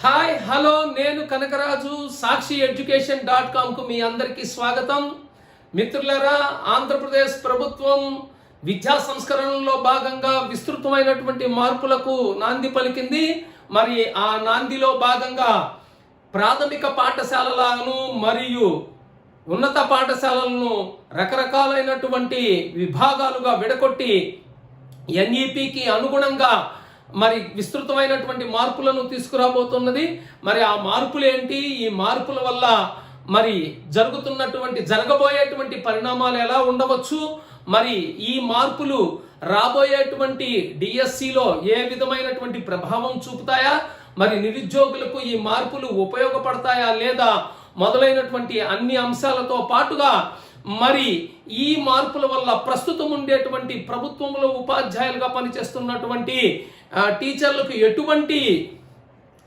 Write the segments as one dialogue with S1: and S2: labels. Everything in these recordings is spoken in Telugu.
S1: హాయ్ హలో నేను కనకరాజు సాక్షి education.com కు మీ అందరికీ స్వాగతం. మిత్రులారా, ఆంధ్రప్రదేశ్ ప్రభుత్వం విద్యా సంస్కరణలో భాగంగా విస్తృతమైనటువంటి మార్పులకు నాంది పలికింది. మరి ఆ నాందిలో భాగంగా ప్రాథమిక పాఠశాలలను మరియు ఉన్నత పాఠశాలలను రకరకాలైనటువంటి విభాగాలుగా విడగొట్టి ఎన్ఈపికి అనుగుణంగా మరి విస్తృతమైనటువంటి మార్పులను తీసుకురాబోతున్నది. మరి ఆ మార్పులు ఏంటి, ఈ మార్పుల వల్ల మరి జరగబోయేటువంటి పరిణామాలు ఎలా ఉండవచ్చు, మరి ఈ మార్పులు రాబోయేటువంటి డిఎస్సిలో ఏ విధమైనటువంటి ప్రభావం చూపుతాయా, మరి నిరుద్యోగులకు ఈ మార్పులు ఉపయోగపడతాయా లేదా మొదలైనటువంటి అన్ని అంశాలతో పాటుగా మరి ఈ మార్పుల వల్ల ప్రస్తుతం ఉండేటువంటి ప్రభుత్వంలో ఉపాధ్యాయులుగా పనిచేస్తున్నటువంటి టీచర్లకు ఎటువంటి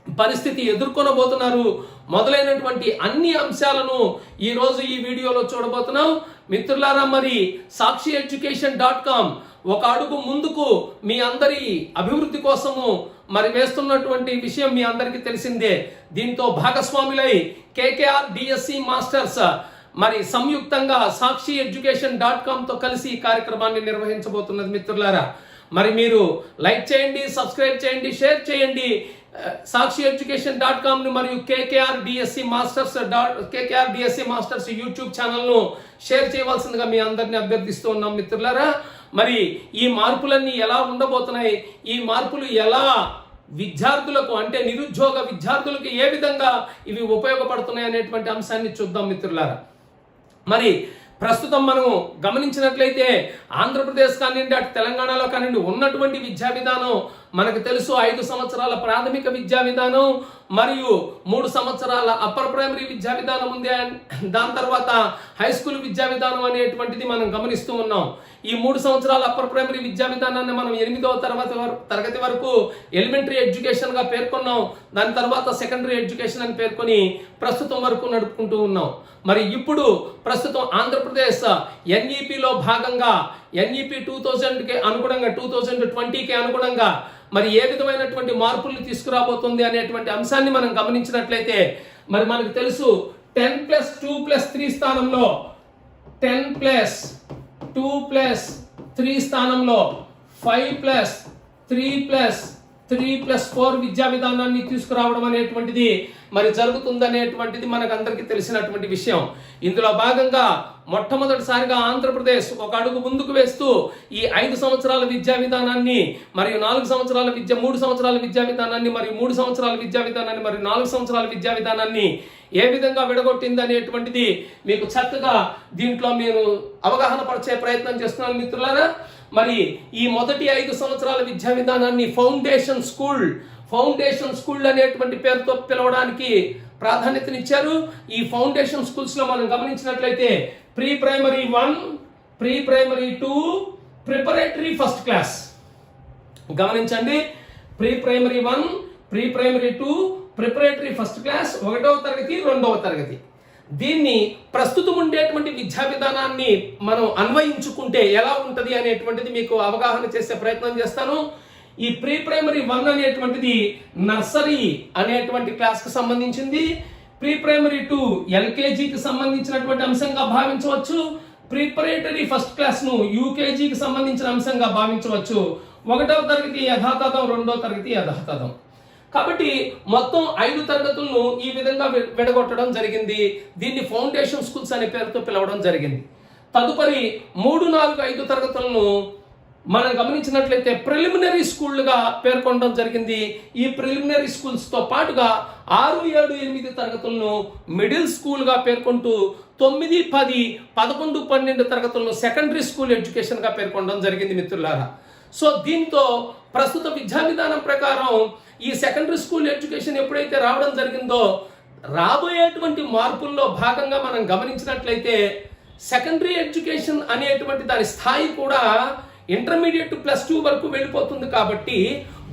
S1: పరిస్థితి ఎదుర్కొనబోతున్నారు మొదలైనటువంటి అన్ని అంశాలను ఈరోజు ఈ వీడియోలో చూడబోతున్నాం. మిత్రులారా, మరి సాక్షి education.com ఒక అడుగు ముందుకు మీ అందరి అభివృద్ధి కోసము మరి వేస్తున్నటువంటి విషయం మీ అందరికీ తెలిసిందే. దీంతో భాగస్వాములై కేకేఆర్ డిఎస్సి మాస్టర్స్ మరి సంయుక్తంగా సాక్షి education.com తో కలిసి ఈ కార్యక్రమాన్ని నిర్వహించబోతున్నది. మిత్రులారా, మరి మీరు లైక్ చేయండి, సబ్స్క్రైబ్ చేయండి, షేర్ చేయండి. సాక్షి education.com ని మరియు కేకేఆర్ డిఎస్సి మాస్టర్స్ యూట్యూబ్ ఛానల్ను షేర్ చేయవలసిందిగా మీ అందరిని అభ్యర్థిస్తూ ఉన్నాం. మిత్రులారా, మరి ఈ మార్పులన్నీ ఎలా ఉండబోతున్నాయి, ఈ మార్పులు ఎలా విద్యార్థులకు అంటే నిరుద్యోగ విద్యార్థులకు ఏ విధంగా ఇవి ఉపయోగపడుతున్నాయి అనేటువంటి అంశాన్ని చూద్దాం. మిత్రులారా, మరి ప్రస్తుతం మనం గమనించినట్లయితే ఆంధ్రప్రదేశ్ కానివ్వండి, అటు తెలంగాణలో కానివ్వండి, ఉన్నటువంటి విద్యా విధానం మనకు తెలుసు. 5 సంవత్సరాల ప్రాథమిక విద్యా విధానం మరియు 3 సంవత్సరాల అప్పర్ ప్రైమరీ విద్యా విధానం ఉంది. దాని తర్వాత హై స్కూల్ విద్యా విధానం అనేటువంటిది మనం గమనిస్తూ ఉన్నాం. ఈ 3 సంవత్సరాల అప్పర్ ప్రైమరీ విద్యా విధానాన్ని మనం 8వ తరగతి వరకు ఎలిమెంటరీ ఎడ్యుకేషన్ గా పేర్కొన్నాం. దాని తర్వాత సెకండరీ ఎడ్యుకేషన్ అని పేర్కొని ప్రస్తుతం వరకు నడుపుకుంటూ ఉన్నాం. మరి ఇప్పుడు ప్రస్తుతం ఆంధ్రప్రదేశ్ ఎన్ఈపిలో భాగంగా ఎన్ఈపి 2000కి అనుగుణంగా 2020కి అనుగుణంగా మరి ఏ విధమైనటువంటి మార్పులు తీసుకురాబోతుంది అనేటువంటి అంశాన్ని మనం గమనించినట్లయితే మరి మనకు తెలుసు 10+2+3 స్థానంలో 10+2+3 స్థానంలో 5+3+3+4 విద్యా విధానాన్ని తీసుకురావడం అనేటువంటిది మరి జరుగుతుందనేటువంటిది మనకు అందరికీ తెలిసినటువంటి విషయం. ఇందులో భాగంగా మొట్టమొదటిసారిగా ఆంధ్రప్రదేశ్ ఒక అడుగు ముందుకు వేస్తూ ఈ 5 సంవత్సరాల విద్యా విధానాన్ని మరియు 3 సంవత్సరాల విద్యా విధానాన్ని మరియు 3 సంవత్సరాల విద్యా విధానాన్ని మరియు 4 సంవత్సరాల విద్యా విధానాన్ని ఏ విధంగా విడగొట్టింది అనేటువంటిది మీకు చక్కగా దీంట్లో మీరు అవగాహన పరిచే ప్రయత్నం చేస్తున్నాను. మిత్రులారా, మరి ఈ మొదటి 5 సంవత్సరాల విద్యా విధానాన్ని ఫౌండేషన్ స్కూల్ అనేటువంటి పేరుతో పిలవడానికి ప్రాధాన్యతనిచ్చారు. ఈ ఫౌండేషన్ స్కూల్స్ లో మనం గమనించినట్లయితే pre primary 1, pre primary 2, preparatory first class. గమనించండి, pre primary 1, pre primary 2, preparatory first class, 1వ తరగతి 2వ తరగతి. దీన్ని ప్రస్తుతం ఉండేటువంటి విద్యా విధానాన్ని మనం అన్వయించుకుంటే ఎలా ఉంటది అనేటువంటిది మీకు అవగాహన చేసే ప్రయత్నం చేస్తాను. ఈ ప్రీ ప్రైమరీ 1 అనేటువంటిది నర్సరీ అనేటువంటి క్లాస్ కు సంబంధించింది. ప్రీ ప్రైమరీ 2 ఎల్కేజీకి సంబంధించినటువంటి అంశంగా భావించవచ్చు. ప్రిపరేటరీ ఫస్ట్ క్లాస్ ను యూకేజీకి సంబంధించిన అంశంగా భావించవచ్చు. 1వ తరగతి యథాతథం, 2వ తరగతి యథాతథం. కాబట్టి మొత్తం 5 తరగతులను ఈ విధంగా విడగొట్టడం జరిగింది. దీన్ని ఫౌండేషన్ స్కూల్స్ అనే పేరుతో పిలవడం జరిగింది. తదుపరి 3, 4, 5 తరగతులను మనం గమనించినట్లయితే ప్రిలిమినరీ స్కూళ్లుగా పేర్కొనడం జరిగింది. ఈ ప్రిలిమినరీ స్కూల్స్ తో పాటుగా 6, 7, 8 తరగతులను మిడిల్ స్కూల్ గా పేర్కొంటూ 9, 10, 11, 12 తరగతులను సెకండరీ స్కూల్ ఎడ్యుకేషన్ గా పేర్కొనడం జరిగింది. మిత్రులారా, సో దీంతో ప్రస్తుత విద్యా విధానం ప్రకారం ఈ సెకండరీ స్కూల్ ఎడ్యుకేషన్ ఎప్పుడైతే రావడం జరిగిందో రాబోయేటువంటి మార్పుల్లో భాగంగా మనం గమనించినట్లయితే సెకండరీ ఎడ్యుకేషన్ అనేటువంటి దాని స్థాయి కూడా ఇంటర్మీడియట్ +2 వరకు వెళ్ళిపోతుంది. కాబట్టి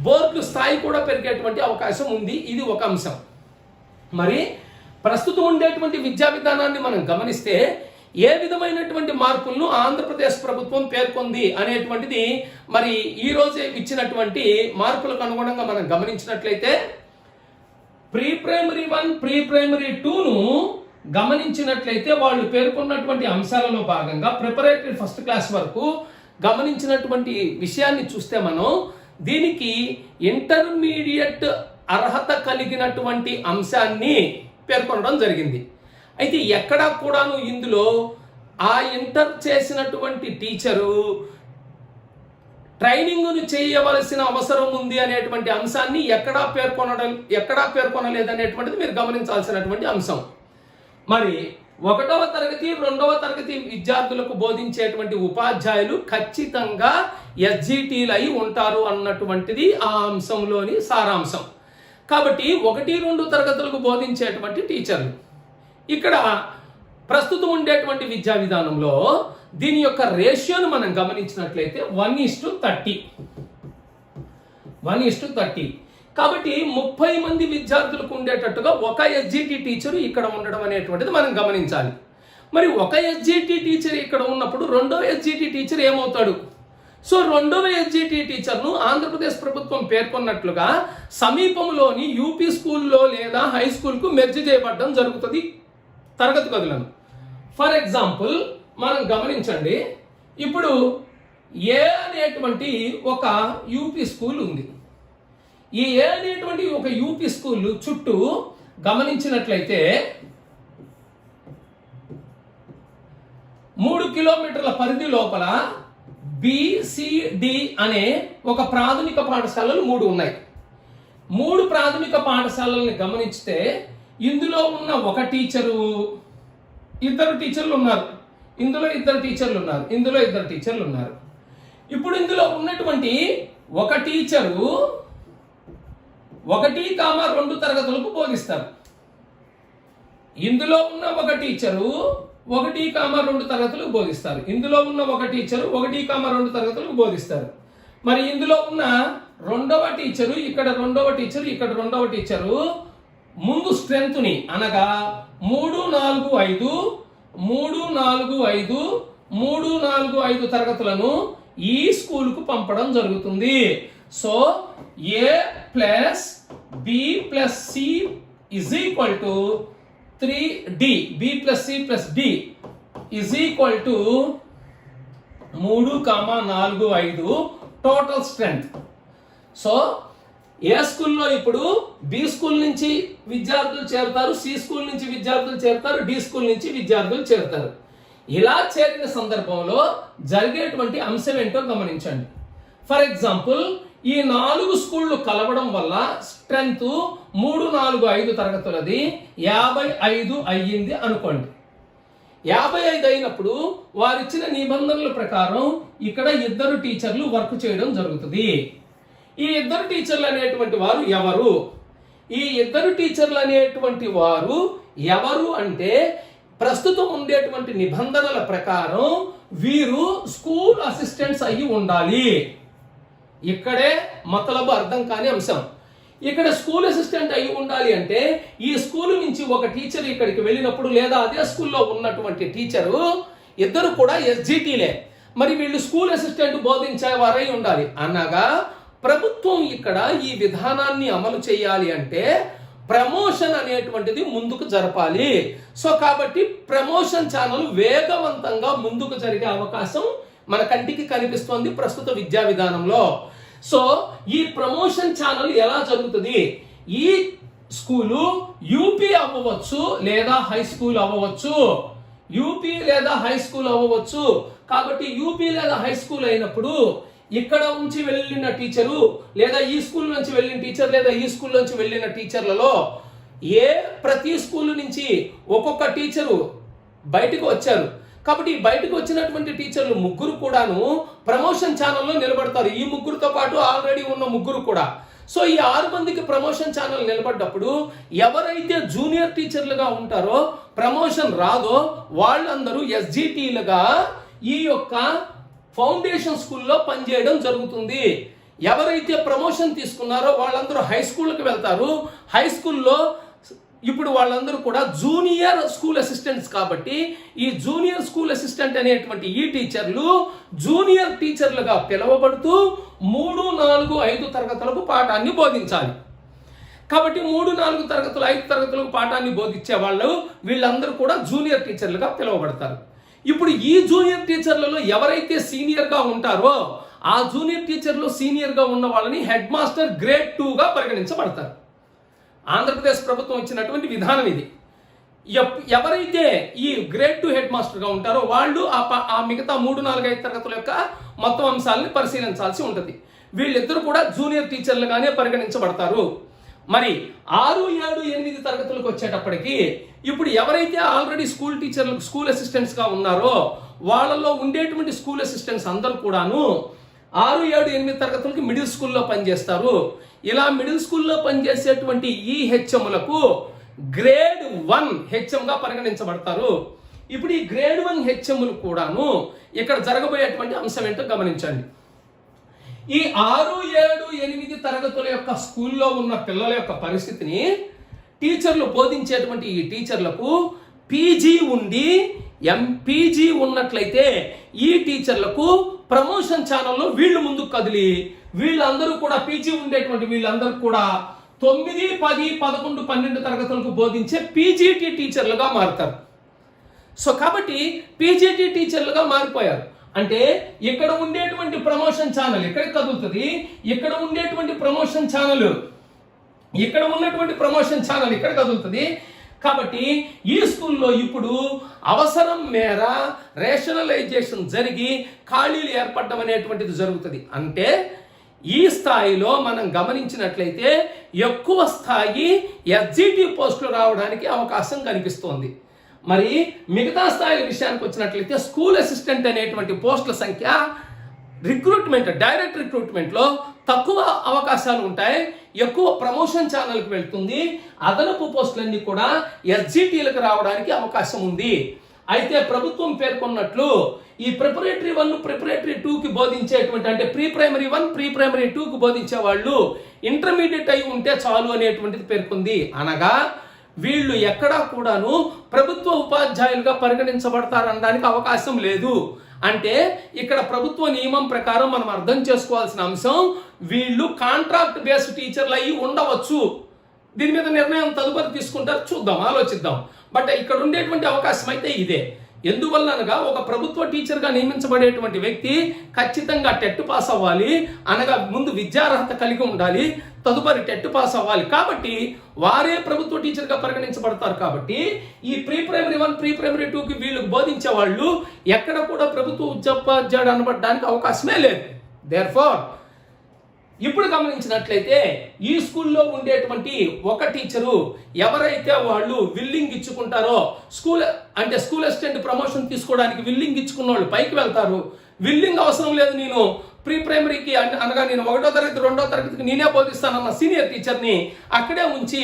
S1: బోర్డు స్థాయి కూడా పెరిగేటువంటి అవకాశం ఉంది. ఇది ఒక అంశం. మరి ప్రస్తుతం ఉండేటువంటి విద్యా విధానాన్ని మనం గమనిస్తే ఏ విధమైనటువంటి మార్పులను ఆంధ్రప్రదేశ్ ప్రభుత్వం పేర్కొంది అనేటువంటిది మరి ఈ రోజే ఇచ్చినటువంటి మార్పులకు అనుగుణంగా మనం గమనించినట్లయితే ప్రీ ప్రైమరీ 1, ప్రీ ప్రైమరీ 2ను గమనించినట్లయితే వాళ్ళు పేర్కొన్నటువంటి అంశాలలో భాగంగా ప్రిపరేటరీ ఫస్ట్ క్లాస్ వరకు గమనించినటువంటి విషయాన్ని చూస్తే మనం దీనికి ఇంటర్మీడియట్ అర్హత కలిగినటువంటి అంశాన్ని పేర్కొనడం జరిగింది. అయితే ఎక్కడా కూడాను ఇందులో ఆ ఇంటర్ చేసినటువంటి టీచరు ట్రైనింగ్ను చేయవలసిన అవసరం ఉంది అనేటువంటి అంశాన్ని ఎక్కడా పేర్కొనలేదనేటువంటిది మీరు గమనించాల్సినటువంటి అంశం. మరి 1వ తరగతి 2వ తరగతి విద్యార్థులకు బోధించేటువంటి ఉపాధ్యాయులు ఖచ్చితంగా ఎస్జిటీలు అయి ఉంటారు అన్నటువంటిది ఆ అంశంలోని సారాంశం. కాబట్టి 1, 2 తరగతులకు బోధించేటువంటి టీచర్లు ఇక్కడ ప్రస్తుతం ఉండేటువంటి విద్యా విధానంలో దీని యొక్క రేషియోను మనం గమనించినట్లయితే 1:30. కాబట్టి 30 మంది విద్యార్థులకు ఉండేటట్టుగా ఒక ఎస్జిటి టీచరు ఇక్కడ ఉండడం అనేటువంటిది మనం గమనించాలి. మరి ఒక ఎస్జిటి టీచర్ ఇక్కడ ఉన్నప్పుడు 2వ ఎస్జిటి టీచర్ ఏమవుతాడు? సో 2వ ఎస్జిటి టీచర్ను ఆంధ్రప్రదేశ్ ప్రభుత్వం పేర్కొన్నట్లుగా సమీపంలోని యూపీ స్కూల్లో లేదా హై స్కూల్కు మెర్జ్ చేయబడడం జరుగుతుంది తరగతి గదులను. ఫర్ ఎగ్జాంపుల్ మనం గమనించండి, ఇప్పుడు ఏ అనేటువంటి ఒక యూపీ స్కూల్ ఉంది. ఈ ఏ అనేటువంటి ఒక యూపీ స్కూల్ చుట్టూ గమనించినట్లయితే 3 కిలోమీటర్ల పరిధి లోపల బిసిడి అనే ఒక ప్రాథమిక పాఠశాలలు 3 ఉన్నాయి. 3 ప్రాథమిక పాఠశాలల్ని గమనిస్తే ఇందులో ఉన్న ఒక టీచరు, 2 టీచర్లు ఉన్నారు, ఇందులో 2 టీచర్లు ఉన్నారు, ఇందులో 2 టీచర్లు ఉన్నారు. ఇప్పుడు ఇందులో ఉన్నటువంటి ఒక టీచరు 1,2 తరగతులకు బోధిస్తారు. ఇందులో ఉన్న ఒక టీచరు 1,2 తరగతులకు బోధిస్తారు. ఇందులో ఉన్న ఒక టీచరు 1,2 తరగతులకు బోధిస్తారు. మరి ఇందులో ఉన్న 2వ టీచరు, ఇక్కడ 2వ టీచరు, ఇక్కడ 2వ టీచరు ముందు స్ట్రెంత్ని అనగా 3, 4, 5 తరగతులను ఈ స్కూల్కు పంపడం జరుగుతుంది. So A plus B plus C is equal to 3D. B plus C plus D is equal to 3, 4, 5 total strength. So A స్కూల్లో ఇప్పుడు బి స్కూల్ నుంచి విద్యార్థులు చేరుతారు, సి స్కూల్ నుంచి విద్యార్థులు చేరుతారు, డి స్కూల్ నుంచి విద్యార్థులు చేరుతారు. ఇలా చేరిన సందర్భంలో జరిగేటువంటి అంశం ఏంటో గమనించండి. ఫర్ ఎగ్జాంపుల్ ఈ 4 స్కూళ్ళు కలవడం వల్ల స్ట్రెంత్ 3, 4, 5 తరగతులది 55 అయ్యింది అనుకోండి. 55 అయినప్పుడు వారిచ్చిన నిబంధనల ప్రకారం ఇక్కడ 2 టీచర్లు వర్క్ చేయడం జరుగుతుంది. ఈ 2 టీచర్లు అనేటువంటి వారు ఎవరు? ఈ 2 టీచర్లు అనేటువంటి వారు ఎవరు అంటే ప్రస్తుతం ఉండేటువంటి నిబంధనల ప్రకారం వీరు స్కూల్ అసిస్టెంట్స్ అయ్యి ఉండాలి. ఇక్కడే మతలబు అర్థం కాని అంశం. ఇక్కడ స్కూల్ అసిస్టెంట్ అయి ఉండాలి అంటే ఈ స్కూల్ నుంచి ఒక టీచర్ ఇక్కడికి వెళ్ళినప్పుడు లేదా అదే స్కూల్లో ఉన్నటువంటి టీచరు 2 కూడా ఎస్జిటీలే. మరి వీళ్ళు స్కూల్ అసిస్టెంట్ బోధించేవారై ఉండాలి అనగా ప్రభుత్వం ఇక్కడ ఈ విధానాన్ని అమలు చేయాలి అంటే ప్రమోషన్ అనేటువంటిది ముందుకు జరపాలి. సో కాబట్టి ప్రమోషన్ ఛానల్ వేగవంతంగా ముందుకు జరిగే అవకాశం మన కంటికి కనిపిస్తోంది ప్రస్తుత విద్యా విధానంలో. సో ఈ ప్రమోషన్ ఛానల్ ఎలా జరుగుతుంది? ఈ స్కూలు యూపీ అవ్వవచ్చు లేదా హై స్కూల్ అవ్వవచ్చు, యూపీ లేదా హై స్కూల్ అవ్వవచ్చు. కాబట్టి యూపీ లేదా హై స్కూల్ అయినప్పుడు ఇక్కడ నుంచి వెళ్ళిన టీచరు లేదా ఈ స్కూల్ నుంచి వెళ్ళిన టీచర్ లేదా ఈ స్కూల్ నుంచి వెళ్ళిన టీచర్లలో ప్రతి స్కూల్ నుంచి ఒక్కొక్క టీచరు బయటకు వచ్చారు. కాబట్టి బయటకు వచ్చినటువంటి టీచర్లు 3 కూడాను ప్రమోషన్ ఛానల్లో నిలబడతారు. ఈ 3తో పాటు ఆల్రెడీ ఉన్న 3 కూడా. సో ఈ 6 మందికి ప్రమోషన్ ఛానల్ నిలబడ్డప్పుడు ఎవరైతే జూనియర్ టీచర్లుగా ఉంటారో ప్రమోషన్ రాదో వాళ్ళందరూ ఎస్జిటీలుగా ఈ యొక్క ఫౌండేషన్ స్కూల్లో పనిచేయడం జరుగుతుంది. ఎవరైతే ప్రమోషన్ తీసుకున్నారో వాళ్ళందరూ హై స్కూల్కి వెళ్తారు. హై స్కూల్లో ఇప్పుడు వాళ్ళందరూ కూడా జూనియర్ స్కూల్ అసిస్టెంట్స్ కాబట్టి ఈ జూనియర్ స్కూల్ అసిస్టెంట్ అనేటువంటి ఈ టీచర్లు జూనియర్ టీచర్లుగా పిలువబడుతూ 3, 4, 5 తరగతులకు పాఠాన్ని బోధించాలి. కాబట్టి 3, 4 తరగతులు 5 తరగతులకు పాఠాన్ని బోధించే వాళ్ళు వీళ్ళందరూ కూడా జూనియర్ టీచర్లుగా పిలువబడతారు. ఇప్పుడు ఈ జూనియర్ టీచర్లలో ఎవరైతే సీనియర్గా ఉంటారో ఆ జూనియర్ టీచర్లో సీనియర్గా ఉన్న వాళ్ళని హెడ్ మాస్టర్ గ్రేడ్ 2గా పరిగణించబడతారు. ఆంధ్రప్రదేశ్ ప్రభుత్వం ఇచ్చినటువంటి విధానం ఇది. ఎవరైతే ఈ గ్రేడ్ 2 హెడ్ మాస్టర్గా ఉంటారో వాళ్ళు ఆ మిగతా 3, 4, 5 తరగతుల యొక్క మొత్తం అంశాలని పరిశీలించాల్సి ఉంటుంది. వీళ్ళిద్దరూ కూడా జూనియర్ టీచర్లుగానే పరిగణించబడతారు. మరి 6, 7, 8 తరగతులకు వచ్చేటప్పటికి ఇప్పుడు ఎవరైతే ఆల్రెడీ స్కూల్ టీచర్లకు స్కూల్ అసిస్టెంట్స్గా ఉన్నారో వాళ్ళలో ఉండేటువంటి స్కూల్ అసిస్టెంట్స్ అందరూ కూడాను 6, 7, 8 తరగతులకి మిడిల్ స్కూల్లో పనిచేస్తారు. ఇలా మిడిల్ స్కూల్లో పనిచేసేటువంటి ఈ హెచ్ఎంలకు గ్రేడ్ 1 హెచ్ఎంగా పరిగణించబడతారు. ఇప్పుడు ఈ గ్రేడ్ 1 హెచ్ఎంలు కూడాను ఇక్కడ జరగబోయేటువంటి అంశం ఏంటో గమనించండి. ఈ 6, 7, 8 తరగతుల యొక్క స్కూల్లో ఉన్న పిల్లల యొక్క పరిస్థితిని టీచర్లు బోధించేటువంటి ఈ టీచర్లకు పీజీ ఉండి ఎంపీజీ ఉన్నట్లయితే ఈ టీచర్లకు ప్రమోషన్ ఛానల్లో వీళ్ళు ముందుకు కదిలి వీళ్ళందరూ కూడా పీజీ ఉండేటువంటి వీళ్ళందరూ కూడా 9, 10, 11, 12 తరగతులకు బోధించే పీజీటీ టీచర్లుగా మారుతారు. సో కాబట్టి పీజీటీ టీచర్లుగా మారిపోయారు. అంటే ఇక్కడ ఉండేటువంటి ప్రమోషన్ ఛానల్ ఎక్కడికి కదులుతుంది, ఇక్కడ ఉండేటువంటి ప్రమోషన్ ఛానల్ ఇక్కడ ఉన్నటువంటి ప్రమోషన్ ఛానల్ ఇక్కడ కదులుతుంది. కాబట్టి ఈ స్కూల్లో ఇప్పుడు అవసరం మేర రేషనలైజేషన్ జరిగి ఖాళీలు ఏర్పడడం అనేటువంటిది జరుగుతుంది. అంటే ఈ స్థాయిలో మనం గమనించినట్లయితే ఎక్కువ స్థాయి ఎస్జిటి పోస్టులు రావడానికి అవకాశం కనిపిస్తోంది. మరి మిగతా స్థాయిల విషయానికి వచ్చినట్లయితే స్కూల్ అసిస్టెంట్ అనేటువంటి పోస్టుల సంఖ్య రిక్రూట్మెంట్ డైరెక్ట్ రిక్రూట్మెంట్లో తక్కువ అవకాశాలు ఉంటాయి, ఎక్కువ ప్రమోషన్ ఛానల్కి వెళ్తుంది. అదనపు పోస్టులన్నీ కూడా ఎస్జిటీలకు రావడానికి అవకాశం ఉంది. అయితే ప్రభుత్వం పేర్కొన్నట్లు ఈ ప్రిపరేటరీ 1, ప్రిపరేటరీ 2కి బోధించేటువంటి అంటే ప్రీ ప్రైమరీ 1, ప్రీ ప్రైమరీ 2కి బోధించే వాళ్ళు ఇంటర్మీడియట్ అయి ఉంటే చాలు అనేటువంటిది పేర్కొంది. అనగా వీళ్ళు ఎక్కడా కూడాను ప్రభుత్వ ఉపాధ్యాయులుగా పరిగణించబడతారనడానికి అవకాశం లేదు. అంటే ఇక్కడ ప్రభుత్వ నియమం ప్రకారం మనం అర్థం చేసుకోవాల్సిన అంశం వీళ్ళు కాంట్రాక్ట్ బేస్డ్ టీచర్లు అయ్యి ఉండవచ్చు. దీని మీద నిర్ణయం తదుపరి తీసుకుంటారు, చూద్దాం, ఆలోచిద్దాం. బట్ ఇక్కడ ఉండేటువంటి అవకాశం అయితే ఇదే. ఎందువల్ల అనగా ఒక ప్రభుత్వ టీచర్గా నియమించబడేటువంటి వ్యక్తి ఖచ్చితంగా టెట్ పాస్ అవ్వాలి, అనగా ముందు విద్యార్హత కలిగి ఉండాలి, తదుపరి టెట్ పాస్ అవ్వాలి. కాబట్టి వారే ప్రభుత్వ టీచర్గా పరిగణించబడతారు. కాబట్టి ఈ ప్రీ ప్రైమరీ 1, ప్రీ ప్రైమరీ 2కి వీళ్ళకి బోధించే వాళ్ళు ఎక్కడ కూడా ప్రభుత్వ ఉపాధ్యాయుడు అనబడడానికి అవకాశమే లేదు. దేర్ఫోర్ ఇప్పుడు గమనించినట్లయితే ఈ స్కూల్లో ఉండేటువంటి ఒక టీచరు ఎవరైతే వాళ్ళు విల్లింగ్ ఇచ్చుకుంటారో స్కూల్ అసిస్టెంట్ ప్రమోషన్ తీసుకోవడానికి విల్లింగ్ ఇచ్చుకున్న వాళ్ళు పైకి వెళ్తారు. విల్లింగ్ అవసరం లేదు, నేను ప్రీ ప్రైమరీకి అనగా నేను 1వ తరగతి 2వ తరగతికి నేనే బోధిస్తానన్న సీనియర్ టీచర్ని అక్కడే ఉంచి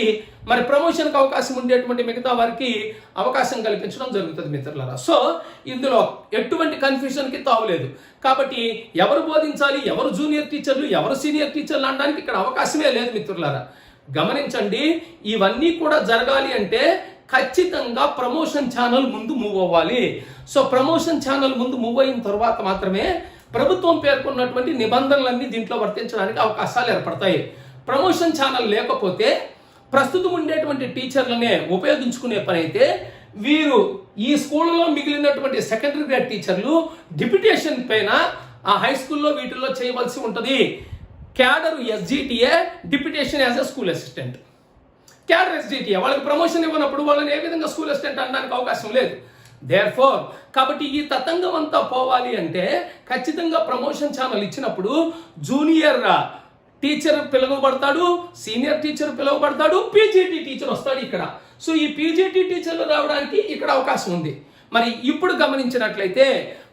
S1: మరి ప్రమోషన్కి అవకాశం ఉండేటువంటి మిగతా వారికి అవకాశం కల్పించడం జరుగుతుంది మిత్రులారా. సో ఇందులో ఎటువంటి కన్ఫ్యూషన్కి తావులేదు. కాబట్టి ఎవరు బోధించాలి, ఎవరు జూనియర్ టీచర్లు, ఎవరు సీనియర్ టీచర్లు అనడానికి ఇక్కడ అవకాశమే లేదు మిత్రులారా. గమనించండి, ఇవన్నీ కూడా జరగాలి అంటే ఖచ్చితంగా ప్రమోషన్ ఛానల్ ముందు మూవ్ అవ్వాలి. సో ప్రమోషన్ ఛానల్ ముందు మూవ్ అయిన తర్వాత మాత్రమే ప్రభుత్వం పేర్కొన్నటువంటి నిబంధనలన్నీ దీంట్లో వర్తించడానికి అవకాశాలు ఏర్పడతాయి. ప్రమోషన్ ఛానల్ లేకపోతే ప్రస్తుతం ఉండేటువంటి టీచర్లనే ఉపయోగించుకునే పని అయితే వీరు ఈ స్కూళ్ళలో మిగిలినటువంటి సెకండరీ గ్రేడ్ టీచర్లు డిప్యుటేషన్ పైన ఆ హై స్కూల్లో వీటిల్లో చేయవలసి ఉంటుంది. Cadre SGTA, deputation as a school assistant. Cadre SGTA వాళ్ళకి ప్రమోషన్ ఇవ్వనప్పుడు వాళ్ళని ఏ విధంగా స్కూల్ అసిస్టెంట్ అనడానికి అవకాశం లేదు. దేర్ఫోర్ కాబట్టి ఈ తతంగం అంతా పోవాలి అంటే ఖచ్చితంగా ప్రమోషన్ ఛానల్ ఇచ్చినప్పుడు జూనియర్ టీచర్ పిలువబడతాడు, సీనియర్ టీచర్ పిలువబడతాడు, పీజీటీ టీచర్ వస్తాడు ఇక్కడ. సో ఈ పీజీటీ టీచర్లు రావడానికి ఇక్కడ అవకాశం ఉంది. మరి ఇప్పుడు గమనించినట్లయితే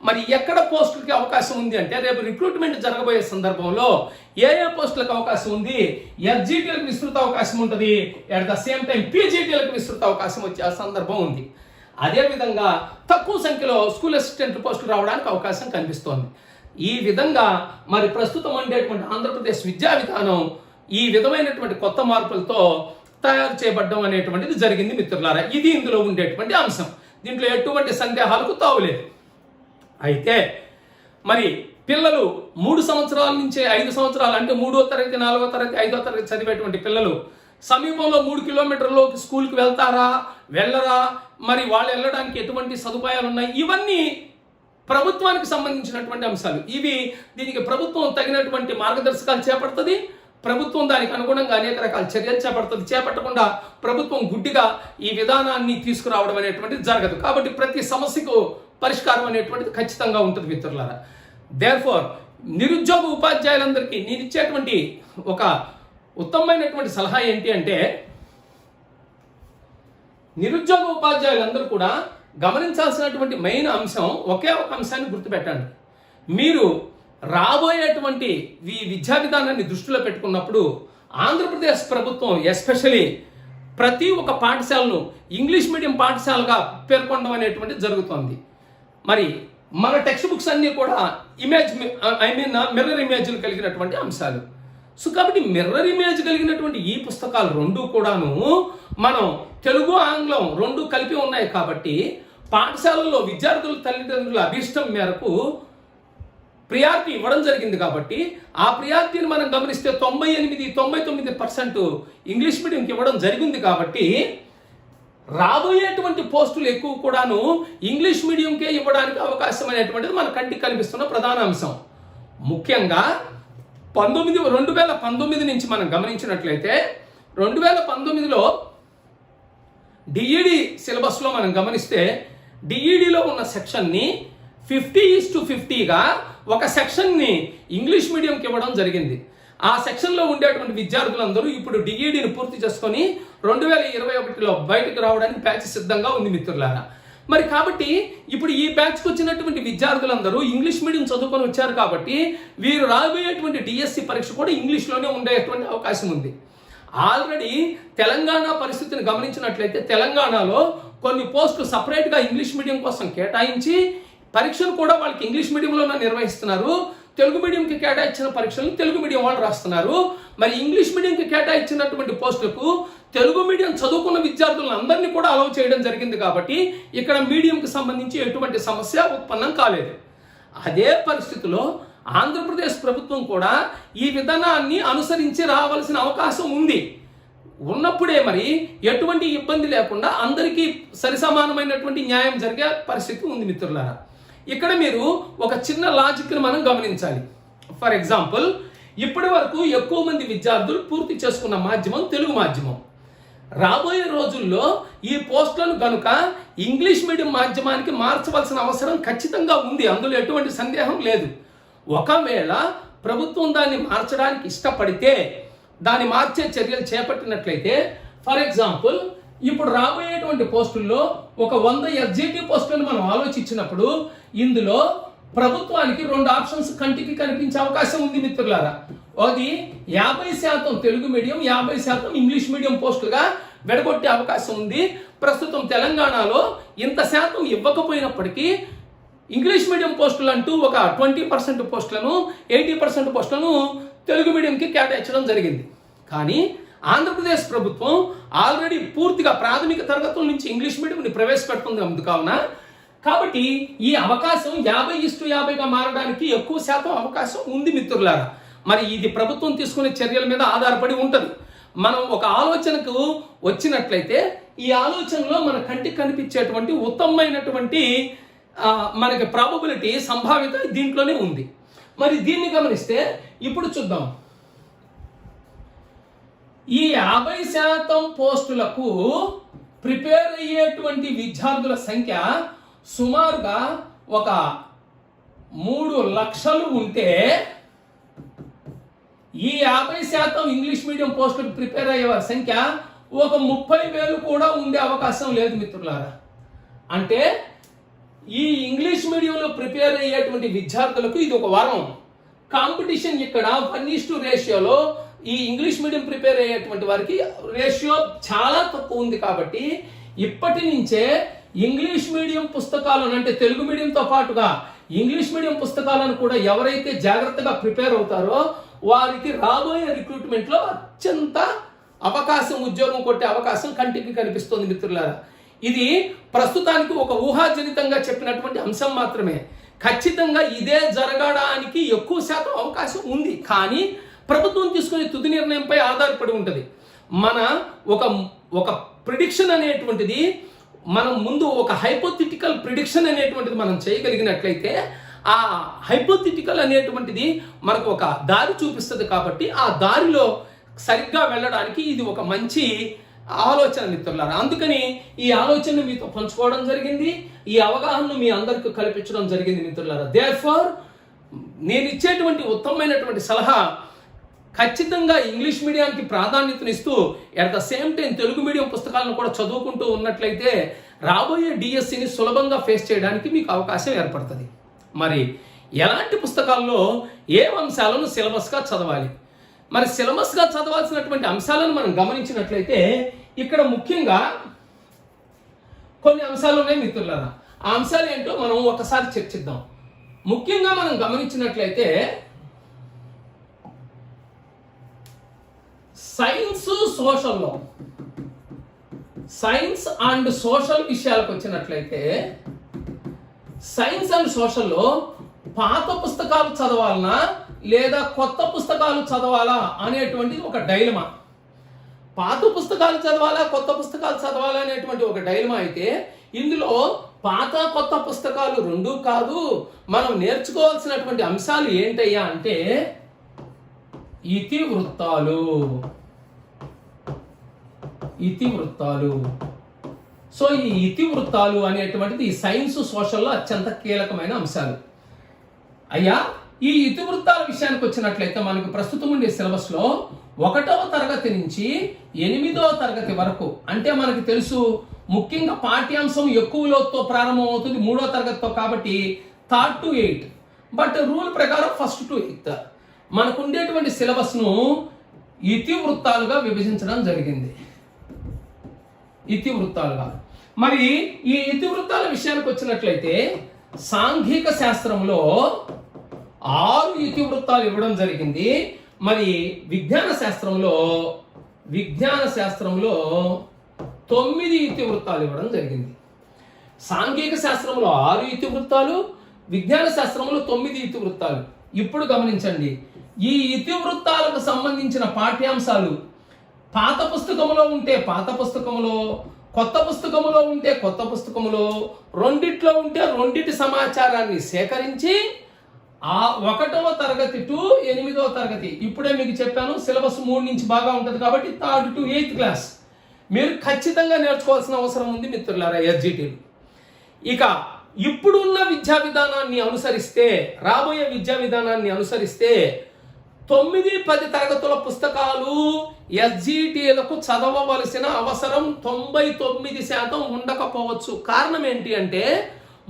S1: మరి ఎక్కడ పోస్టులకి అవకాశం ఉంది అంటే రేపు రిక్రూట్మెంట్ జరగబోయే సందర్భంలో ఏ పోస్టులకు అవకాశం ఉంది, ఎస్జిటీలకు విస్తృత అవకాశం ఉంటుంది, అట్ ద సేమ్ టైం పీజీటీలకు విస్తృత అవకాశం వచ్చే సందర్భం ఉంది. అదేవిధంగా తక్కువ సంఖ్యలో స్కూల్ అసిస్టెంట్ పోస్టులు రావడానికి అవకాశం కనిపిస్తోంది. ఈ విధంగా మరి ప్రస్తుతం ఉండేటువంటి ఆంధ్రప్రదేశ్ విద్యా విధానం ఈ విధమైనటువంటి కొత్త మార్పులతో తయారు చేయబడడం అనేటువంటిది జరిగింది మిత్రులారా. ఇది ఇందులో ఉండేటువంటి అంశం. దీంట్లో ఎటువంటి సందేహాలకు తావులేదు. అయితే మరి పిల్లలు 3 సంవత్సరాల నుంచి 5 సంవత్సరాలు అంటే 3వ తరగతి 4వ తరగతి 5వ తరగతి చదివేటువంటి పిల్లలు సమీపంలో 3 కిలోమీటర్లోకి స్కూల్కి వెళ్తారా వెళ్ళరా, మరి వాళ్ళు వెళ్ళడానికి ఎటువంటి సదుపాయాలు ఉన్నాయి, ఇవన్నీ ప్రభుత్వానికి సంబంధించినటువంటి అంశాలు. దీనికి ప్రభుత్వం తగినటువంటి మార్గదర్శకాలు చేపడుతుంది. ప్రభుత్వం దానికి అనుగుణంగా అనేక రకాల చర్యలు చేపడుతుంది. చేపట్టకుండా ప్రభుత్వం గుడ్డిగా ఈ విధానాన్ని తీసుకురావడం అనేటువంటిది జరగదు. కాబట్టి ప్రతి సమస్యకు పరిష్కారం అనేటువంటిది ఖచ్చితంగా ఉంటుంది మిత్రులారా. దేర్ఫోర్ నిరుద్యోగ ఉపాధ్యాయులందరికీ నేను ఇచ్చేటువంటి ఒక ఉత్తమమైనటువంటి సలహా ఏంటి అంటే, నిరుద్యోగ ఉపాధ్యాయులందరూ కూడా గమనించాల్సినటువంటి మెయిన్ అంశం ఒకే ఒక అంశాన్ని గుర్తుపెట్టండి. మీరు రాబోయేటువంటి ఈ విద్యా విధానాన్ని దృష్టిలో పెట్టుకున్నప్పుడు ఆంధ్రప్రదేశ్ ప్రభుత్వం ఎస్పెషలీ ప్రతి ఒక్క పాఠశాలను ఇంగ్లీష్ మీడియం పాఠశాలగా పేర్కొనడం అనేటువంటిది జరుగుతోంది. మరి మన టెక్స్ట్ బుక్స్ అన్నీ కూడా మిర్రర్ ఇమేజ్లు కలిగినటువంటి అంశాలు. సో కాబట్టి మిర్రర్ ఇమేజ్ కలిగినటువంటి ఈ పుస్తకాలు రెండు కూడాను మనం తెలుగు ఆంగ్లం రెండు కలిపి ఉన్నాయి. కాబట్టి పాఠశాలల్లో విద్యార్థుల తల్లిదండ్రుల అభీష్టం మేరకు ప్రియారిటీ ఇవ్వడం జరిగింది. కాబట్టి ఆ ప్రియారిటీని మనం గమనిస్తే 98-99% ఇంగ్లీష్ మీడియంకి ఇవ్వడం జరిగింది. కాబట్టి రాబోయేటువంటి పోస్టులు ఎక్కువ కూడాను ఇంగ్లీష్ మీడియంకే ఇవ్వడానికి అవకాశం అనేటువంటిది మన కంటికి కనిపిస్తున్న ప్రధాన అంశం. ముఖ్యంగా 2019 నుంచి మనం గమనించినట్లయితే 2019లో డిఈడి సిలబస్లో మనం గమనిస్తే డిఈడిలో ఉన్న సెక్షన్ని 50:50గా ఒక సెక్షన్ని ఇంగ్లీష్ మీడియంకి ఇవ్వడం జరిగింది. ఆ సెక్షన్లో ఉండేటువంటి విద్యార్థులందరూ ఇప్పుడు డిఈడిని పూర్తి చేసుకొని 2021లో బయటకు రావడానికి బ్యాచ్ సిద్ధంగా ఉంది మిత్రులారా. మరి కాబట్టి ఇప్పుడు ఈ బ్యాచ్కి వచ్చినటువంటి విద్యార్థులందరూ ఇంగ్లీష్ మీడియం చదువుకొని వచ్చారు. కాబట్టి వీరు రాబోయేటువంటి డిఎస్సి పరీక్ష కూడా ఇంగ్లీష్లోనే ఉండేటువంటి అవకాశం ఉంది. ఆల్రెడీ తెలంగాణ పరిస్థితిని గమనించినట్లయితే తెలంగాణలో కొన్ని పోస్టులు సపరేట్గా ఇంగ్లీష్ మీడియం కోసం కేటాయించి పరీక్షలు కూడా వాళ్ళకి ఇంగ్లీష్ మీడియంలోనే నిర్వహిస్తున్నారు. తెలుగు మీడియంకి కేటాయించిన పరీక్షలను తెలుగు మీడియం వాళ్ళు రాస్తున్నారు. మరి ఇంగ్లీష్ మీడియంకి కేటాయించినటువంటి పోస్టులకు తెలుగు మీడియం చదువుకున్న విద్యార్థులను అందరినీ కూడా అలౌ చేయడం జరిగింది. కాబట్టి ఇక్కడ మీడియంకి సంబంధించి ఎటువంటి సమస్య ఉత్పన్నం కాలేదు. అదే పరిస్థితిలో ఆంధ్రప్రదేశ్ ప్రభుత్వం కూడా ఈ విధానాన్ని అనుసరించి రావాల్సిన అవకాశం ఉంది. ఉన్నప్పుడే మరి ఎటువంటి ఇబ్బంది లేకుండా అందరికీ సరిసమానమైనటువంటి న్యాయం జరిగే పరిస్థితి ఉంది మిత్రులారా. ఇక్కడ మీరు ఒక చిన్న లాజిక్ని మనం గమనించాలి. ఫర్ ఎగ్జాంపుల్, ఇప్పటి వరకు ఎక్కువ మంది విద్యార్థులు పూర్తి చేసుకున్న మాధ్యమం తెలుగు మాధ్యమం. రాబోయే రోజుల్లో ఈ పోస్టులను కనుక ఇంగ్లీష్ మీడియం మాధ్యమానికి మార్చవలసిన అవసరం ఖచ్చితంగా ఉంది. అందులో ఎటువంటి సందేహం లేదు. ఒకవేళ ప్రభుత్వం దాన్ని మార్చడానికి ఇష్టపడితే దాన్ని మార్చే చర్యలు చేపట్టినట్లయితే, ఫర్ ఎగ్జాంపుల్ ఇప్పుడు రాబోయేటువంటి పోస్టుల్లో ఒక 100 ఎస్జిటి పోస్టులను మనం ఆలోచించినప్పుడు ఇందులో ప్రభుత్వానికి 2 ఆప్షన్స్ కంటికి కనిపించే అవకాశం ఉంది మిత్రులారా. అది 50% తెలుగు మీడియం, 50% ఇంగ్లీష్ మీడియం పోస్టులుగా విడగొట్టే అవకాశం ఉంది. ప్రస్తుతం తెలంగాణలో ఇంత శాతం ఇవ్వకపోయినప్పటికీ ఇంగ్లీష్ మీడియం పోస్టులు అంటూ ఒక 20% పోస్టులను, 80% పోస్టులను తెలుగు మీడియంకి కేటాయించడం జరిగింది. కానీ ఆంధ్రప్రదేశ్ ప్రభుత్వం ఆల్రెడీ పూర్తిగా ప్రాథమిక తరగతుల నుంచి ఇంగ్లీష్ మీడియంని ప్రవేశపెడుతుంది కావున కాబట్టి ఈ అవకాశం 50:50గా మారడానికి ఎక్కువ శాతం అవకాశం ఉంది మిత్రులారా. మరి ఇది ప్రభుత్వం తీసుకునే చర్యల మీద ఆధారపడి ఉంటుంది. మనం ఒక ఆలోచనకు వచ్చినట్లయితే ఈ ఆలోచనలో మన కంటికి కనిపించేటువంటి ఉత్తమమైనటువంటి మనకి ప్రాబబిలిటీ, సంభావ్యత దీంట్లోనే ఉంది. మరి దీన్ని గమనిస్తే ఇప్పుడు చూద్దాం. ఈ 50% పోస్టులకు ప్రిపేర్ అయ్యేటువంటి విద్యార్థుల సంఖ్య సుమారుగా ఒక 3 లక్షలు ఉంటే ఈ 50% ఇంగ్లీష్ మీడియం పోస్టులకు ప్రిపేర్ అయ్యే వారి సంఖ్య ఒక 30,000 కూడా ఉండే అవకాశం లేదు మిత్రులారా. అంటే ఈ ఇంగ్లీష్ మీడియంలో ప్రిపేర్ అయ్యేటువంటి విద్యార్థులకు ఇది ఒక వరం. కాంపిటీషన్ ఇక్కడ 1:2 రేషియోలో ఈ ఇంగ్లీష్ మీడియం ప్రిపేర్ అయ్యేటువంటి వారికి రేషియో చాలా తక్కువ ఉంది. కాబట్టి ఇప్పటి నుంచే ఇంగ్లీష్ మీడియం పుస్తకాలను, అంటే తెలుగు మీడియంతో పాటుగా ఇంగ్లీష్ మీడియం పుస్తకాలను కూడా ఎవరైతే జాగ్రత్తగా ప్రిపేర్ అవుతారో వారికి రాబోయే రిక్రూట్మెంట్లో అత్యంత అవకాశం, ఉద్యోగం కొట్టే అవకాశం కంటికి కనిపిస్తుంది మిత్రులారా. ఇది ప్రస్తుతానికి ఒక ఊహాజనితంగా చెప్పినటువంటి అంశం మాత్రమే. ఖచ్చితంగా ఇదే జరగడానికి ఎక్కువ శాతం అవకాశం ఉంది. కానీ ప్రభుత్వం తీసుకునే తుది నిర్ణయంపై ఆధారపడి ఉంటుంది. మన ఒక ఒక ప్రిడిక్షన్ అనేటువంటిది మనం ముందు ఒక హైపోథెటికల్ ప్రిడిక్షన్ అనేటువంటిది మనం చేయగలిగినట్లయితే ఆ హైపోథెటికల్ అనేటువంటిది మనకు ఒక దారి చూపిస్తుంది. కాబట్టి ఆ దారిలో సరిగ్గా వెళ్ళడానికి ఇది ఒక మంచి ఆలోచన మిత్రులారా. అందుకని ఈ ఆలోచనను మీతో పంచుకోవడం జరిగింది, ఈ అవగాహనను మీ అందరికీ కల్పించడం జరిగింది మిత్రులారా. దేర్ఫోర్ నేను ఇచ్చేటువంటి ఉత్తమమైనటువంటి సలహా, ఖచ్చితంగా ఇంగ్లీష్ మీడియానికి ప్రాధాన్యతనిస్తూ at the same time Telugu medium పుస్తకాలను కూడా చదువుకుంటూ ఉన్నట్లయితే రాబోయే డిఎస్సిని సులభంగా ఫేస్ చేయడానికి మీకు అవకాశం ఏర్పడుతుంది. మరి ఎలాంటి పుస్తకాల్లో ఏ అంశాలను సిలబస్గా చదవాలి, మరి సిలబస్గా చదవాల్సినటువంటి అంశాలను మనం గమనించినట్లయితే ఇక్కడ ముఖ్యంగా కొన్ని అంశాలు ఉన్నాయి మిత్రులారా. ఆ అంశాలు ఏంటో మనం ఒకసారి చర్చిద్దాం. ముఖ్యంగా మనం గమనించినట్లయితే సైన్స్ అండ్ సోషల్ విషయాలకు వచ్చినట్లయితే సైన్స్ అండ్ సోషల్లో పాత పుస్తకాలు చదవాలనా లేదా కొత్త పుస్తకాలు చదవాలా అనేటువంటి ఒక డైలమా. పాత పుస్తకాలు చదవాలా కొత్త పుస్తకాలు చదవాలా అనేటువంటి ఒక డైలమా అయితే ఇందులో పాత కొత్త పుస్తకాలు రెండూ కాదు, మనం నేర్చుకోవాల్సినటువంటి అంశాలు ఏంటయ్యా అంటే ఇతివృత్తాలు. సో ఈ ఇతివృత్తాలు అనేటువంటిది ఈ సైన్స్ సోషల్లో అత్యంత కీలకమైన అంశాలు. అయ్యా ఈ ఇతివృత్తాల విషయానికి వచ్చినట్లయితే మనకు ప్రస్తుతం ఉండే సిలబస్లో 1వ తరగతి నుంచి 8వ తరగతి వరకు, అంటే మనకు తెలుసు ముఖ్యంగా పాఠ్యాంశం ఎక్కువ లోతుతో ప్రారంభం అవుతుంది 3వ తరగతితో, కాబట్టి 3rd to 8. బట్ రూల్ ప్రకారం 1st to 8 మనకు ఉండేటువంటి సిలబస్ను ఇతివృత్తాలుగా విభజించడం జరిగింది. ఇతివృత్తాలుగా. మరి ఈ ఇతివృత్తాల విషయానికి వచ్చినట్లయితే సాంఘిక శాస్త్రంలో 6 ఇతివృత్తాలు ఇవ్వడం జరిగింది. మరి విజ్ఞాన శాస్త్రంలో 9 ఇతివృత్తాలు ఇవ్వడం జరిగింది. సాంఘిక శాస్త్రంలో 6 ఇతివృత్తాలు, విజ్ఞాన శాస్త్రంలో 9 ఇతివృత్తాలు. ఇప్పుడు గమనించండి, ఈ ఇతివృత్తాలకు సంబంధించిన పాఠ్యాంశాలు పాత పుస్తకంలో ఉంటే పాత పుస్తకంలో, కొత్త పుస్తకంలో ఉంటే కొత్త పుస్తకంలో, రెండిట్లో ఉంటే రెండిటి సమాచారాన్ని సేకరించి ఆ 1వ తరగతి టు 8వ తరగతి, ఇప్పుడే మీకు చెప్పాను సిలబస్ 3 నుంచి బాగా ఉంటుంది కాబట్టి 3rd to 8th క్లాస్ మీరు ఖచ్చితంగా నేర్చుకోవాల్సిన అవసరం ఉంది మిత్రులారా ఎస్జిటిలు. ఇక ఇప్పుడున్న విద్యా విధానాన్ని అనుసరిస్తే, రాబోయే విద్యా విధానాన్ని అనుసరిస్తే 9-10 తరగతుల పుస్తకాలు ఎస్జిటిలకు చదవవలసిన అవసరం 99% ఉండకపోవచ్చు. కారణం ఏంటి అంటే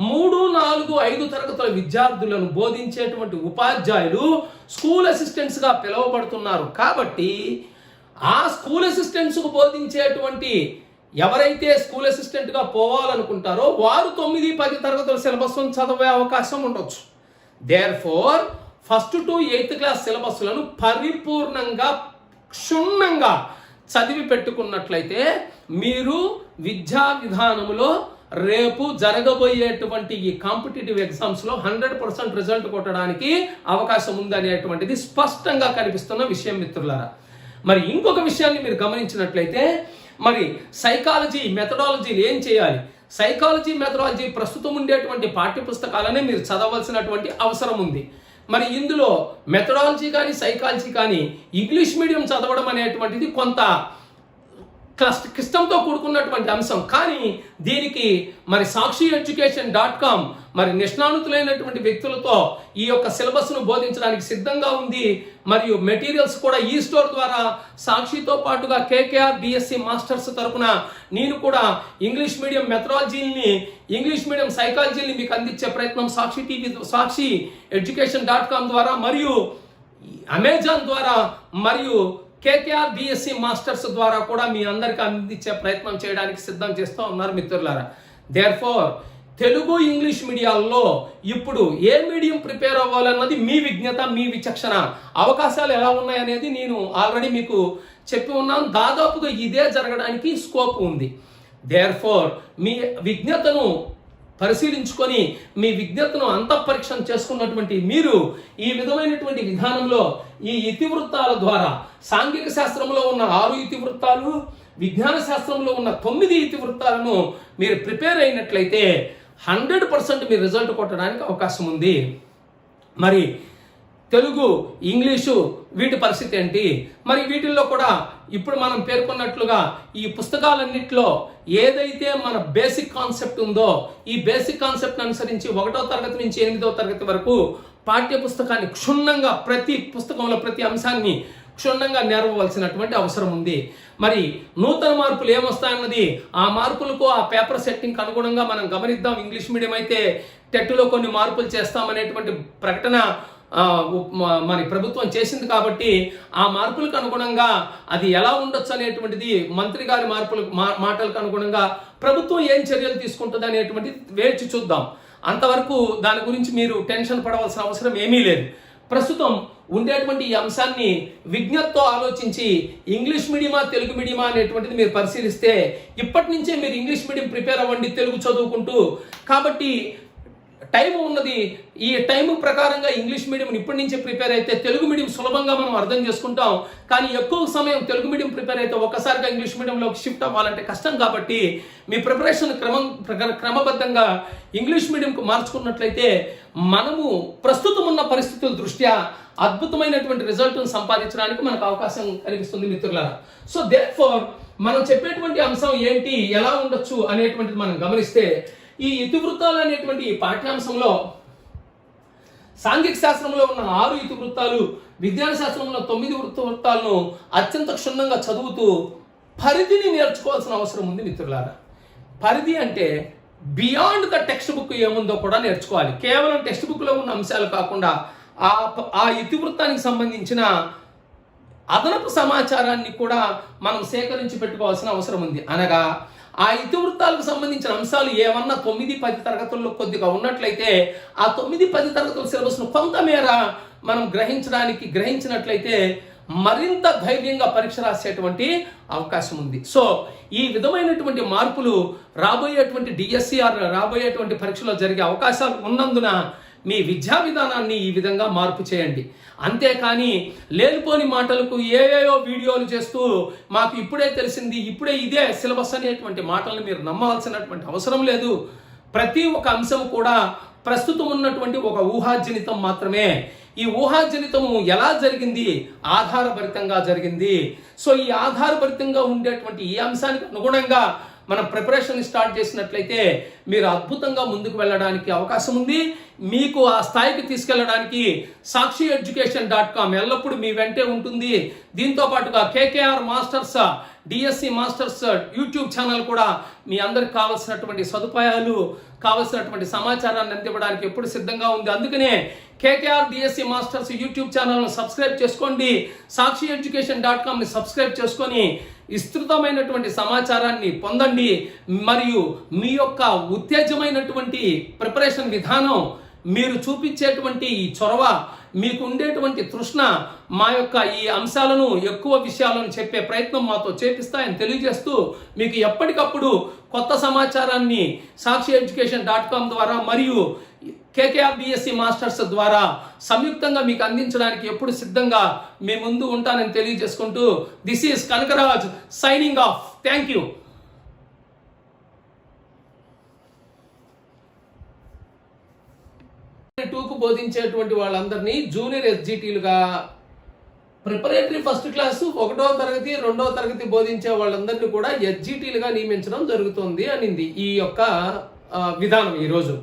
S1: 3, 4, 5 తరగతుల విద్యార్థులను బోధించేటువంటి ఉపాధ్యాయులు స్కూల్ అసిస్టెంట్స్గా పిలువబడుతున్నారు. కాబట్టి ఆ స్కూల్ అసిస్టెంట్స్కు బోధించేటువంటి ఎవరైతే స్కూల్ అసిస్టెంట్గా పోవాలనుకుంటారో వారు 9-10 తరగతుల సిలబస్ను చదివే అవకాశం ఉండొచ్చు. Therefore 1st to 8th class సిలబస్లను పరిపూర్ణంగా క్షుణ్ణంగా చదివి పెట్టుకున్నట్లయితే మీరు విద్యా విధానంలో రేపు జరగబోయేటువంటి ఈ కాంపిటేటివ్ ఎగ్జామ్స్లో 100% రిజల్ట్ కొట్టడానికి అవకాశం ఉందనేటువంటిది స్పష్టంగా కనిపిస్తున్న విషయం మిత్రులారా. మరి ఇంకొక విషయాన్ని మీరు గమనించినట్లయితే మరి సైకాలజీ మెథడాలజీలు ఏం చేయాలి? సైకాలజీ మెథడాలజీ ప్రస్తుతం ఉండేటువంటి పాఠ్యపుస్తకాలనే మీరు చదవలసినటువంటి అవసరం ఉంది. మరి ఇందులో మెథడాలజీ కానీ సైకాలజీ కానీ ఇంగ్లీష్ మీడియం చదవడం అనేటువంటిది కొంత క్లిష్టంతో కూడుకున్నటువంటి అంశం. కానీ దీనికి మరి sakshiyeducation.com మరి నిష్ణాతులైనటువంటి వ్యక్తులతో ఈ యొక్క సిలబస్ను బోధించడానికి సిద్ధంగా ఉంది. మరియు మెటీరియల్స్ కూడా ఈ స్టోర్ ద్వారా సాక్షితో పాటుగా కేకేఆర్ డిఎస్సి మాస్టర్స్ తరపున నేను కూడా ఇంగ్లీష్ మీడియం మెథడాలజీని, ఇంగ్లీష్ మీడియం సైకాలజీని మీకు అందించే ప్రయత్నం sakshiyeducation.com ద్వారా మరియు అమెజాన్ ద్వారా మరియు కేకేఆర్ డిఎస్సి మాస్టర్స్ ద్వారా కూడా మీ అందరికీ అందించే ప్రయత్నం చేయడానికి సిద్ధం చేస్తూ ఉన్నారు మిత్రులారా. దేర్ఫోర్ తెలుగు ఇంగ్లీష్ మీడియాల్లో ఇప్పుడు ఏ మీడియం ప్రిపేర్ అవ్వాలన్నది మీ విజ్ఞత, మీ విచక్షణ. అవకాశాలు ఎలా ఉన్నాయనేది నేను ఆల్రెడీ మీకు చెప్పి ఉన్నాను. దాదాపుగా ఇదే జరగడానికి స్కోప్ ఉంది. దేర్ఫోర్ మీ విజ్ఞతను పరిశీలించుకొని మీ విజ్ఞతను అంతఃపరీక్షణ చేసుకున్నటువంటి మీరు ఈ విధమైనటువంటి విధానంలో ఈ ఇతివృత్తాల ద్వారా సాంఘిక శాస్త్రంలో ఉన్న 6 ఇతివృత్తాలు, విజ్ఞాన శాస్త్రంలో ఉన్న 9 ఇతివృత్తాలను మీరు ప్రిపేర్ అయినట్లయితే 100% మీరు రిజల్ట్ కొట్టడానికి అవకాశం ఉంది. మరి తెలుగు, ఇంగ్లీషు వీటి పరిస్థితి ఏంటి? మరి వీటిల్లో కూడా ఇప్పుడు మనం పేర్కొన్నట్లుగా ఈ పుస్తకాలన్నింటిలో ఏదైతే మన బేసిక్ కాన్సెప్ట్ ఉందో ఈ బేసిక్ కాన్సెప్ట్ అనుసరించి 1వ తరగతి నుంచి 8వ తరగతి వరకు పాఠ్య పుస్తకాన్ని క్షుణ్ణంగా ప్రతి పుస్తకంలో ప్రతి అంశాన్ని క్షుణ్ణంగా నేర్వవలసినటువంటి అవసరం ఉంది. మరి నూతన మార్పులు ఏమొస్తాయన్నది ఆ మార్పులకు ఆ పేపర్ సెట్టింగ్కి అనుగుణంగా మనం గమనిద్దాం. ఇంగ్లీష్ మీడియం అయితే టెట్లో కొన్ని మార్పులు చేస్తామనేటువంటి ప్రకటన మరి ప్రభుత్వం చేసింది కాబట్టి ఆ మార్పులకు అనుగుణంగా అది ఎలా ఉండొచ్చు అనేటువంటిది మంత్రి గారి మాటలకు అనుగుణంగా ప్రభుత్వం ఏం చర్యలు తీసుకుంటుంది అనేటువంటిది వేచి చూద్దాం. అంతవరకు దాని గురించి మీరు టెన్షన్ పడవలసిన అవసరం ఏమీ లేదు. ప్రస్తుతం ఉండేటువంటి ఈ అంశాన్ని విజ్ఞతతో ఆలోచించి ఇంగ్లీష్ మీడియమా తెలుగు మీడియమా అనేటువంటిది మీరు పరిశీలిస్తే ఇప్పటి నుంచే మీరు ఇంగ్లీష్ మీడియం ప్రిపేర్ అవ్వండి తెలుగు చదువుకుంటూ. కాబట్టి టైం ఉన్నది. ఈ టైం ప్రకారంగా ఇంగ్లీష్ మీడియం ఇప్పటి నుంచే ప్రిపేర్ అయితే తెలుగు మీడియం సులభంగా మనం అర్థం చేసుకుంటాం. కానీ ఎక్కువ సమయం తెలుగు మీడియం ప్రిపేర్ అయితే ఒక్కసారిగా ఇంగ్లీష్ మీడియంలోకి షిఫ్ట్ అవ్వాలంటే కష్టం. కాబట్టి మీ ప్రిపరేషన్ క్రమబద్ధంగా ఇంగ్లీష్ మీడియంకు మార్చుకున్నట్లయితే మనము ప్రస్తుతం ఉన్న పరిస్థితుల దృష్ట్యా అద్భుతమైనటువంటి రిజల్ట్ను సంపాదించడానికి మనకు అవకాశం కనిపిస్తుంది మిత్రులారా. సో దేర్ఫోర్ మనం చెప్పేటువంటి అంశం ఏంటి, ఎలా ఉండొచ్చు అనేటువంటిది మనం గమనిస్తే ఈ ఇతివృత్తాలు అనేటువంటి ఈ పాఠ్యాంశంలో సాంఘిక శాస్త్రంలో ఉన్న 6 ఇతివృత్తాలు, విజ్ఞాన శాస్త్రంలో 9 వృత్తాలను అత్యంత క్షుణ్ణంగా చదువుతూ పరిధిని నేర్చుకోవాల్సిన అవసరం ఉంది మిత్రులారా. పరిధి అంటే బియాండ్ ద టెక్స్ట్ బుక్ ఏముందో కూడా నేర్చుకోవాలి. కేవలం టెక్స్ట్ బుక్లో ఉన్న అంశాలు కాకుండా ఆ ఇతివృత్తానికి సంబంధించిన అదనపు సమాచారాన్ని కూడా మనం సేకరించి పెట్టుకోవాల్సిన అవసరం ఉంది. అనగా ఆ ఇతివృత్తాలకు సంబంధించిన అంశాలు ఏమన్నా 9-10 తరగతుల్లో కొద్దిగా ఉన్నట్లయితే ఆ 9-10 తరగతుల సిలబస్ను కొంతమేర మనం గ్రహించినట్లయితే మరింత ధైర్యంగా పరీక్ష రాసేటువంటి అవకాశం ఉంది. సో ఈ విధమైనటువంటి మార్పులు రాబోయేటువంటి డిఎస్సి రాబోయేటువంటి పరీక్షలో జరిగే అవకాశాలు ఉన్నందున మీ విద్యా విధానాన్ని ఈ విధంగా మార్పు చేయండి. అంతేకాని లేనిపోని మాటలకు ఏవేవో వీడియోలు చేస్తూ మాకు ఇప్పుడే తెలిసింది, ఇప్పుడే ఇదే సిలబస్ అనేటువంటి మాటలను మీరు నమ్మాల్సినటువంటి అవసరం లేదు. ప్రతి ఒక్క అంశం కూడా ప్రస్తుతం ఉన్నటువంటి ఒక ఊహాజనితం మాత్రమే. ఈ ఊహాజనితము ఎలా జరిగింది? ఆధారభరితంగా జరిగింది. సో ఈ ఆధారభరితంగా ఉండేటువంటి ఈ అంశానికి అనుగుణంగా మనం ప్రిపరేషన్ స్టార్ట్ చేసినట్లయితే మీరు అద్భుతంగా ముందుకు వెళ్ళడానికి అవకాశం ఉంది. మీకు ఆ స్థాయికి తీసుకెళ్ళడానికి sakshiyeducation.com ఎల్లప్పుడూ మీ వెంటే ఉంటుంది. దీంతో పాటుగా KKR masters, DSC masters YouTube channel కూడా మీ అందరికి కావాల్సినటువంటి సదుపాయాలు, కావాల్సినటువంటి సమాచారాన్ని అందివ్వడానికి ఎప్పుడు సిద్ధంగా ఉంది. అందుకనే KKR డిఎస్సి మాస్టర్స్ యూట్యూబ్ ఛానల్ను సబ్స్క్రైబ్ చేసుకోండి. sakshiyeducation.comని సబ్స్క్రైబ్ చేసుకొని విస్తృతమైనటువంటి సమాచారాన్ని పొందండి. మరియు మీ యొక్క ఉత్తేజమైనటువంటి ప్రిపరేషన్ విధానం, మీరు చూపించేటువంటి ఈ చొరవ, మీకు ఉండేటువంటి తృష్ణ మా యొక్క ఈ అంశాలను, ఎక్కువ విషయాలను చెప్పే ప్రయత్నం మాతో చేపిస్తాయని తెలియజేస్తూ మీకు ఎప్పటికప్పుడు కొత్త సమాచారాన్ని sakshiyeducation.com ద్వారా మరియు KKR డిఎస్సి మాస్టర్స్ ద్వారా సంయుక్తంగా మీకు అందించడానికి ఎప్పుడు సిద్ధంగా మీ ముందు ఉంటానని తెలియజేసుకుంటూ this is Kanakaraj signing off. Thank you. టూకు బోధించేటువంటి వాళ్ళందరినీ జూనియర్ ఎస్జిటీలుగా, ప్రిపరేటరీ ఫస్ట్ క్లాసు 1వ తరగతి 2వ తరగతి బోధించే వాళ్ళందరినీ కూడా ఎస్జిటీలుగా నియమించడం జరుగుతుంది అనింది ఈ యొక్క విధానం ఈరోజు.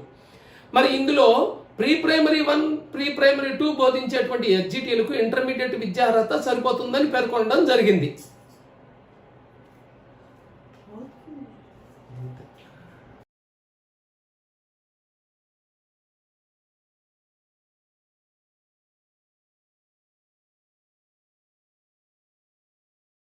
S1: మరి ఇందులో ప్రీ ప్రైమరీ 1, ప్రీ ప్రైమరీ 2 బోధించేటువంటి ఎస్జిటీలకు ఇంటర్మీడియట్ విద్యార్హత సరిపోతుందని పేర్కొనడం జరిగింది.